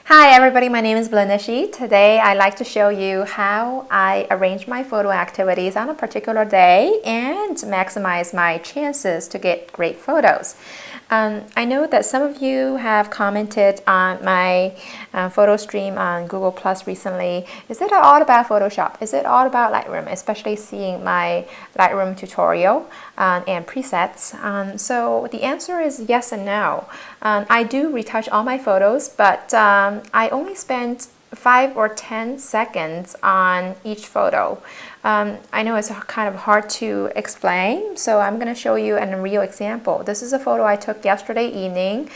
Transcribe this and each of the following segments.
Hi everybody, my name is Blanishi. Today I'd like to show you how I arrange my photo activities on a particular day and maximize my chances to get great photos. I know that some of you have commented on my photo stream on Google Plus recently. Is it all about Photoshop? Is it all about Lightroom? Especially seeing my Lightroom tutorial and presets. So the answer is yes and no. I do retouch all my photos, but I only spend 5 or 10 seconds on each photo. I know it's kind of hard to explain, so I'm going to show you a real example. This is a photo I took yesterday evening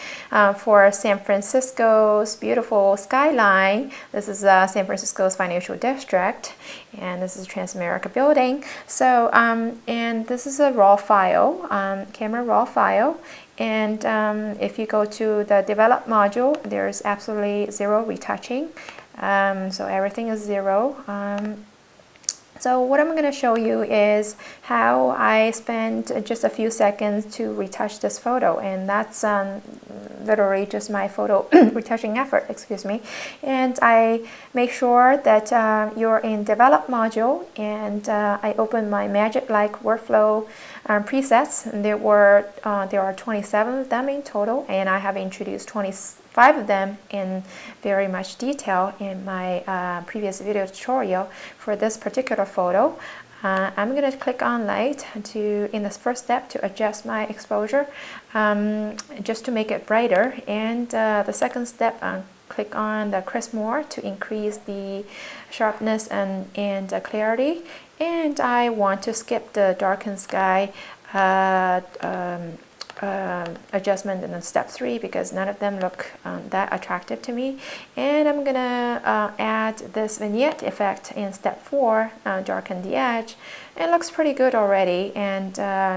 for San Francisco's beautiful skyline. This is San Francisco's financial district, and this is Transamerica building. So, and this is a raw file, camera raw file. And if you go to the develop module, there's absolutely zero retouching. So everything is zero. So what I'm going to show you is how I spent just a few seconds to retouch this photo, and that's literally just my photo retouching effort, excuse me. And I make sure that you're in develop module, and I open my magic-like workflow presets. And there are 27 of them in total, and I have introduced 25 of them in very much detail in my previous video tutorial for this particular photo. I'm going to click on light in this first step to adjust my exposure just to make it brighter, and the second step click on the crisp more to increase the sharpness and clarity, and I want to skip the darkened sky adjustment in step 3 because none of them look that attractive to me. And I'm gonna add this vignette effect in step 4, darken the edge. It looks pretty good already, and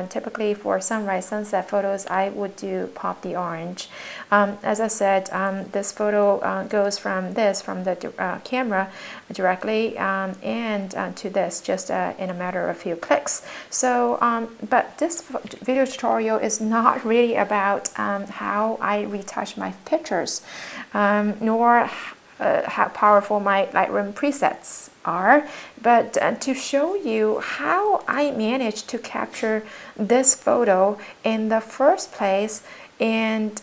typically for sunrise sunset photos I would do pop the orange. As I said, this photo goes from the camera directly and to this just in a matter of a few clicks. So but this video tutorial is not really about how I retouch my pictures, nor how powerful my Lightroom presets are, but to show you how I managed to capture this photo in the first place. And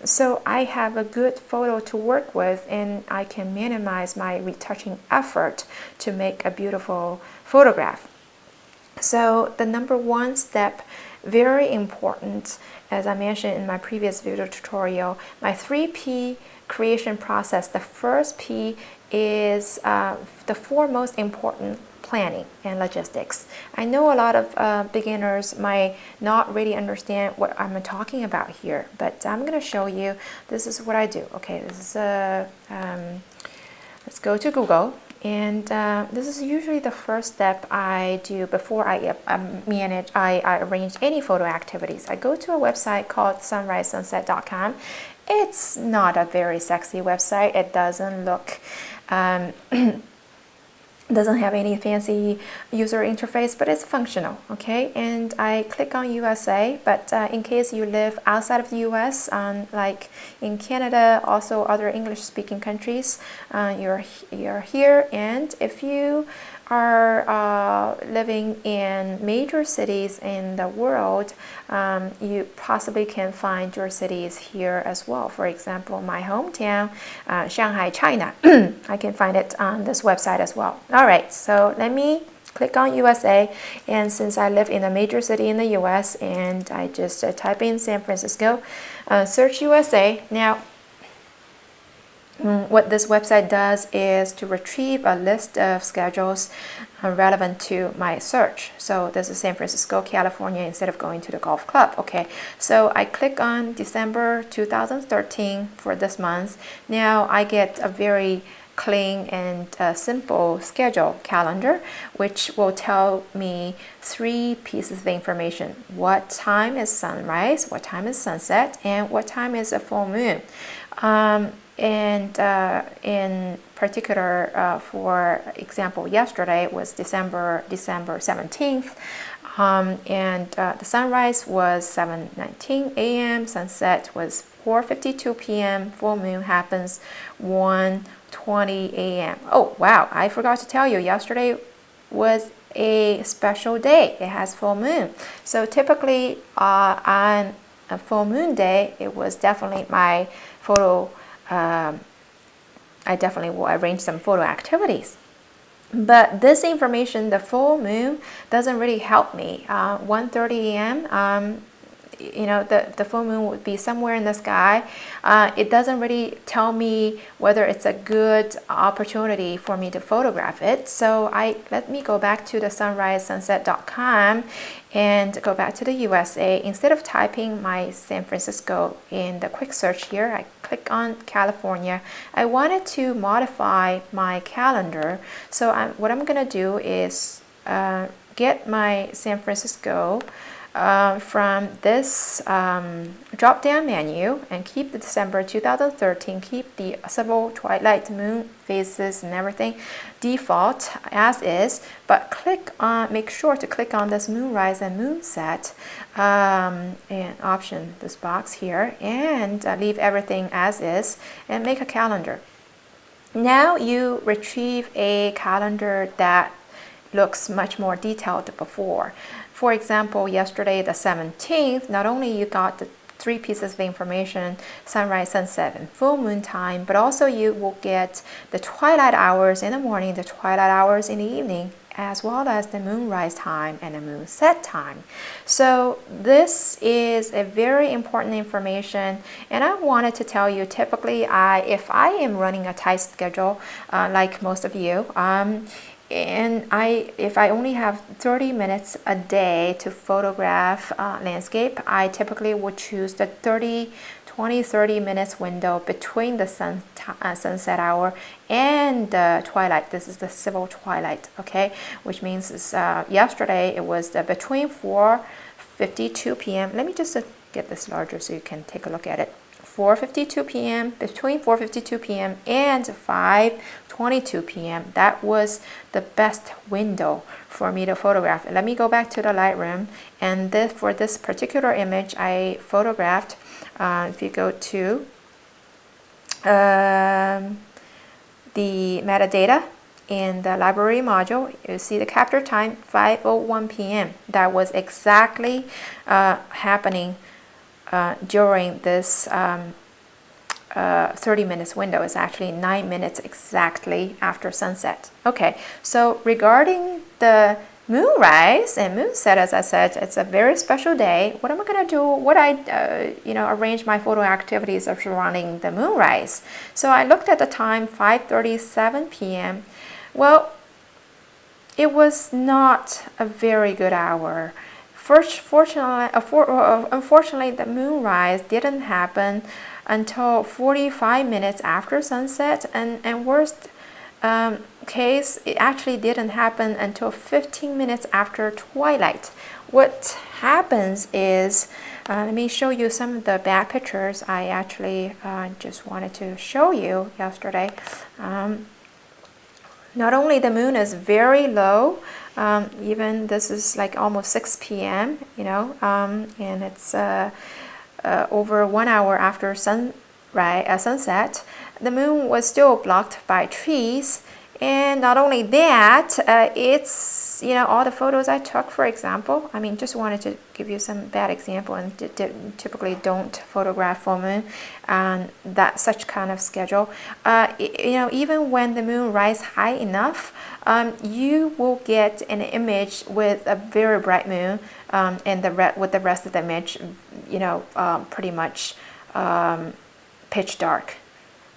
so I have a good photo to work with, and I can minimize my retouching effort to make a beautiful photograph. So the number one step, very important, as I mentioned in my previous video tutorial, my 3P creation process. The first P is the 4 most important: planning and logistics. I know a lot of beginners might not really understand what I'm talking about here, but I'm going to show you. This is what I do. Okay, this is let's go to Google, and this is usually the first step I do before I arrange any photo activities. I go to a website called sunrisesunset.com. It's not a very sexy website. It doesn't look doesn't have any fancy user interface, but it's functional, okay? And I click on USA, but in case you live outside of the US, like in Canada, also other English-speaking countries, you're here. And if you are living in major cities in the world, you possibly can find your cities here as well. For example, my hometown, Shanghai, China. I can find it on this website as well. All right, so let me click on USA, and since I live in a major city in the US, and I just type in San Francisco, search USA. Now, what this website does is to retrieve a list of schedules relevant to my search. So this is San Francisco, California, instead of going to the golf club. Okay, so I click on December 2013 for this month. Now I get a very clean and simple schedule calendar, which will tell me 3 pieces of information: what time is sunrise, what time is sunset, and what time is a full moon. And in particular, for example, yesterday was December 17th, and the sunrise was 7:19 a.m., sunset was 4:52 p.m. Full moon happens 1:20 a.m. Oh wow, I forgot to tell you, yesterday was a special day. It has full moon. So typically on a full moon day, it was definitely my photo, I definitely will arrange some photo activities. But this information, the full moon, doesn't really help me. 1:30 a.m., the full moon would be somewhere in the sky. It doesn't really tell me whether it's a good opportunity for me to photograph it. So let me go back to the sunrisesunset.com and go back to the USA. Instead of typing my San Francisco in the quick search here, I click on California. I wanted to modify my calendar. So what I'm going to do is get my San Francisco from this drop-down menu and keep the December 2013, keep the several twilight moon phases and everything default as is, but make sure to click on this moonrise and moonset and option, this box here, and leave everything as is and make a calendar. Now you retrieve a calendar that looks much more detailed before. For example, yesterday the 17th, not only you got the 3 pieces of information, sunrise, sunset, and full moon time, but also you will get the twilight hours in the morning, the twilight hours in the evening, as well as the moonrise time and the moonset time. So this is a very important information, and I wanted to tell you, typically if I am running a tight schedule like most of you, and if I only have 30 minutes a day to photograph landscape, I typically would choose the 20-30 minutes window between the sunset hour and the twilight. This is the civil twilight, okay? Which means yesterday it was between 4:52 p.m. Let me just get this larger so you can take a look at it. 4:52 p.m., between 4:52 p.m. and 5:22 p.m. That was the best window for me to photograph. Let me go back to the Lightroom, and for this particular image I photographed, if you go to the metadata in the library module, you see the capture time 5:01 p.m. That was exactly happening during this 30 minutes window. Is actually 9 minutes exactly after sunset. Okay, so regarding the moonrise and moonset, as I said, it's a very special day. What am I going to do? Arrange my photo activities surrounding the moonrise. So I looked at the time, 5:37 p.m. Well, it was not a very good hour. Unfortunately, the moonrise didn't happen until 45 minutes after sunset, and worst case, it actually didn't happen until 15 minutes after twilight. What happens is, let me show you some of the bad pictures I actually just wanted to show you yesterday. Not only the moon is very low, even this is like almost 6 p.m., and it's over 1 hour after sunset. The moon was still blocked by trees, and not only that, it's all the photos I took, for example. I mean, just wanted to give you some bad example, and typically don't photograph full moon on such kind of schedule. Even when the moon rises high enough, you will get an image with a very bright moon, and with the rest of the image, pretty much pitch dark.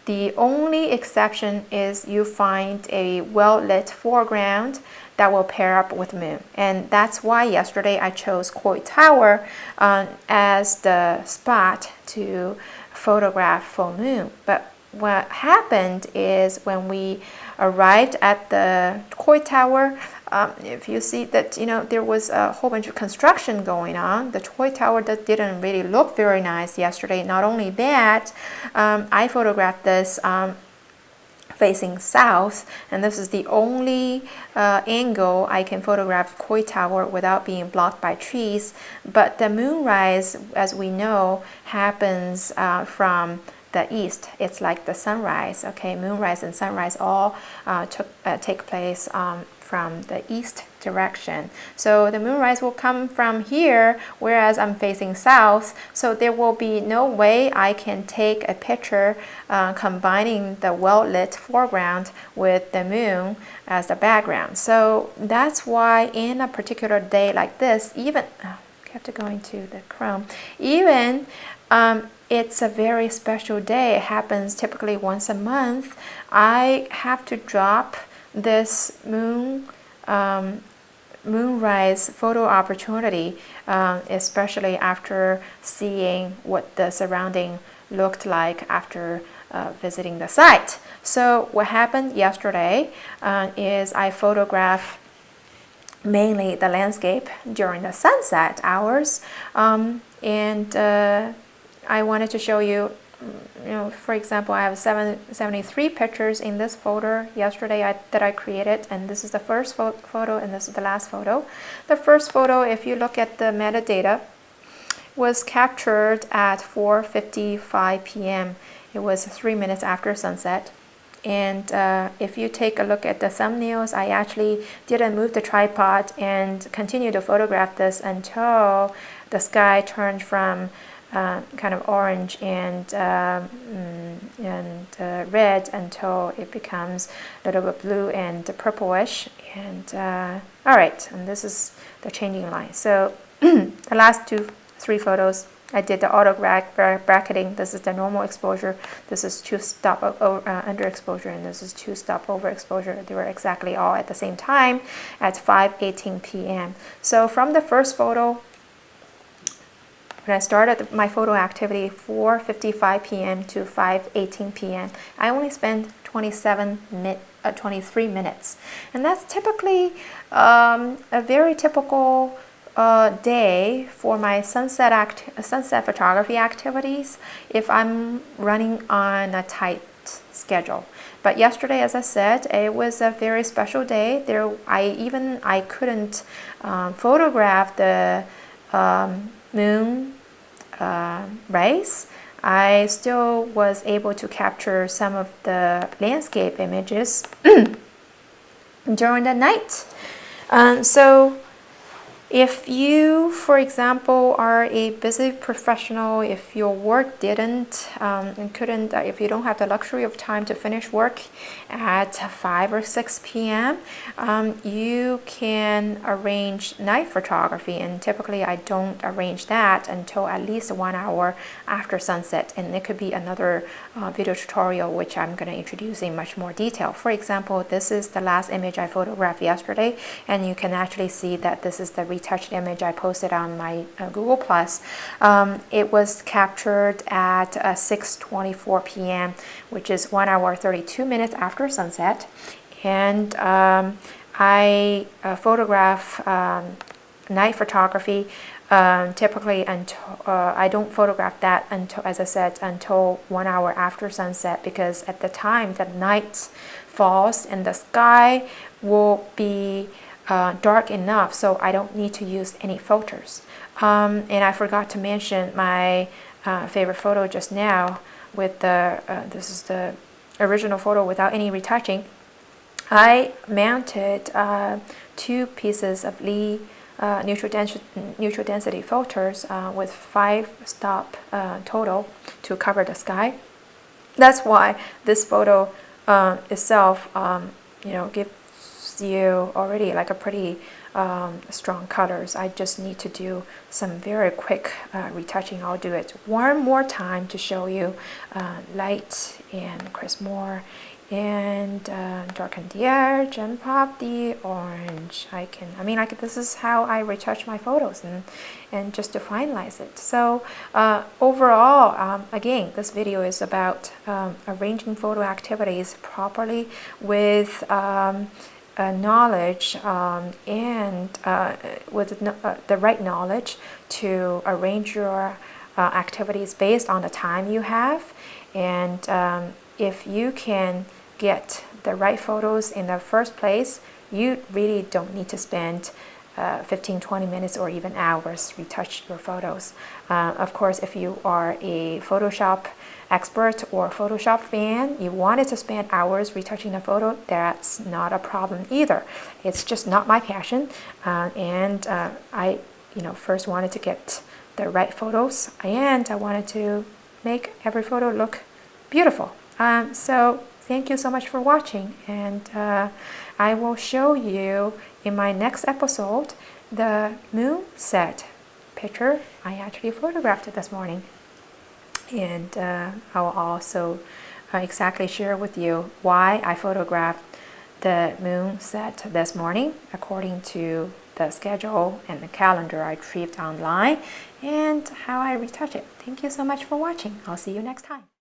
The only exception is you find a well-lit foreground that will pair up with moon. And that's why yesterday I chose Coy Tower as the spot to photograph full moon. But what happened is when we arrived at the Coy Tower, if you see that there was a whole bunch of construction going on. The Coy Tower that didn't really look very nice yesterday. Not only that, I photographed this facing south, and this is the only angle I can photograph Koi Tower without being blocked by trees. But the moonrise, as we know, happens from the east. It's like the sunrise. Okay, moonrise and sunrise all take place from the east direction. So the moonrise will come from here, whereas I'm facing south. So there will be no way I can take a picture combining the well-lit foreground with the moon as the background. So that's why in a particular day like this, even have to go into the Chrome, even it's a very special day. It happens typically once a month. I have to drop this moonrise photo opportunity, especially after seeing what the surrounding looked like after visiting the site. So what happened yesterday is I photographed mainly the landscape during the sunset hours, and I wanted to show you, for example, I have 73 pictures in this folder yesterday that I created, and this is the first photo and this is the last photo. The first photo, if you look at the metadata, was captured at 4:55 p.m. It was 3 minutes after sunset. And if you take a look at the thumbnails, I actually didn't move the tripod and continue to photograph this until the sky turned from kind of orange and red until it becomes a little bit blue and purplish. And all right, and this is the changing line. So the last 3 photos, I did the auto bracketing. This is the normal exposure. This is 2-stop underexposure, and this is 2-stop overexposure. They were exactly all at the same time at 5:18 p.m. So from the first photo, when I started my photo activity 4:55 p.m. to 5:18 p.m., I only spent 23 minutes. And that's typically a very typical day for my sunset photography activities if I'm running on a tight schedule. But yesterday, as I said, it was a very special day. I couldn't photograph the moon rays. I still was able to capture some of the landscape images during the night. So if you, for example, are a busy professional, if your work didn't and couldn't, if you don't have the luxury of time to finish work at 5 or 6 p.m., you can arrange night photography. And typically I don't arrange that until at least 1 hour after sunset. And it could be another video tutorial which I'm going to introduce in much more detail. For example, this is the last image I photographed yesterday, and you can actually see that this is the retouched image I posted on my Google+. It was captured at 6:24 p.m., which is 1 hour 32 minutes after sunset. And I photograph night photography typically until I don't photograph that until, as I said, until 1 hour after sunset, because at the time the night falls and the sky will be dark enough, so I don't need to use any filters. And I forgot to mention my favorite photo just now with the this is the original photo without any retouching. I mounted 2 pieces of Lee neutral density filters with 5-stop total to cover the sky. That's why this photo itself, gives you already like a pretty strong colors. I just need to do some very quick retouching. I'll do it one more time to show you light and crisp more, and darken the edge and pop the orange. This is how I retouch my photos and just to finalize it. So overall, again, this video is about arranging photo activities properly with knowledge and with the right knowledge to arrange your activities based on the time you have. And if you can get the right photos in the first place, you really don't need to spend 15-20 minutes or even hours retouch your photos. Of course, if you are a Photoshop expert or Photoshop fan, you wanted to spend hours retouching a photo, that's not a problem either. It's just not my passion, and I first wanted to get the right photos, and I wanted to make every photo look beautiful. So thank you so much for watching, and I will show you in my next episode the moonset picture I actually photographed this morning. And I will also exactly share with you why I photographed the moonset this morning according to the schedule and the calendar I retrieved online, and how I retouch it. Thank you so much for watching. I'll see you next time.